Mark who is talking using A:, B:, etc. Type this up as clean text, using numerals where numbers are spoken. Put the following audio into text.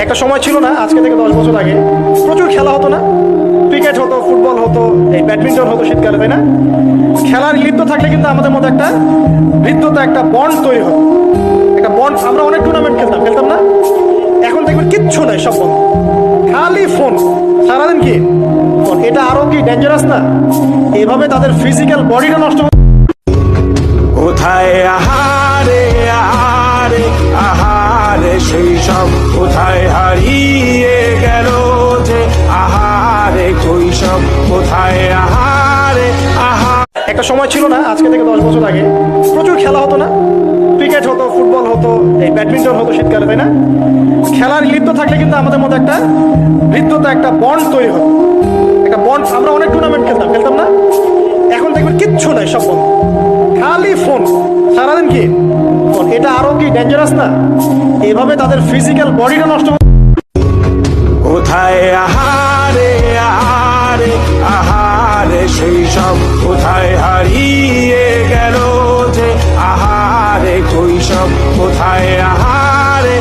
A: একটা সময় ছিল না, আজকে থেকে 10 বছর আগে প্রচুর খেলা হতো না? ক্রিকেট হতো, ফুটবল হতো, এই ব্যাডমিন্টন হতো শীতকালে, তাই না? খেলার লিপ্ত থাকলে কিন্তু আমাদের মধ্যে একটা হৃদ্যতা, একটা বন্ড তৈরি হতো, একটা বন্ড। আমরা অনেক টুর্নামেন্ট খেলতাম না? এখন দেখবেন কিচ্ছু নাই, সব বন্ধ, খালি ফোন, সারাদিন কি ফোন। এটা আরো কি ডেঞ্জারাস না? এভাবে তাদের ফিজিক্যাল বডিটা নষ্ট হচ্ছে।
B: কোথায় আহারে আহারে আহারে সেই সব কোথায় হারিয়ে গেল যে আহারে কৈশব কোথায় আহারে
A: একটা সময় ছিল না, আজকে থেকে 10 বছর আগে প্রচুর খেলা হতো না? ক্রিকেট হতো, ফুটবল হতো, এই ব্যাডমিন্টন হতো শীতকালে, তাই না? খেলার লিপ্ত থাকলে কিন্তু আমাদের মধ্যে একটা হৃদ্যতা, একটা বন্ড তৈরি হতো, একটা বন্ড। আমরা অনেক টুর্নামেন্ট খেলতাম না? এখন দেখবেন কিচ্ছু নাই, সব বন্ধ, খালি ফোন, সারাদিন কি ফোন। এটা আরো কি ডেঞ্জারাস না? এভাবে তাদের ফিজিক্যাল বডিটা নষ্ট হচ্ছে।
B: কোথায় আহারে আহারে আহারে সেই সব কোথায় হারিয়ে গেল যে আহারে কৈশব কোথায় আহারে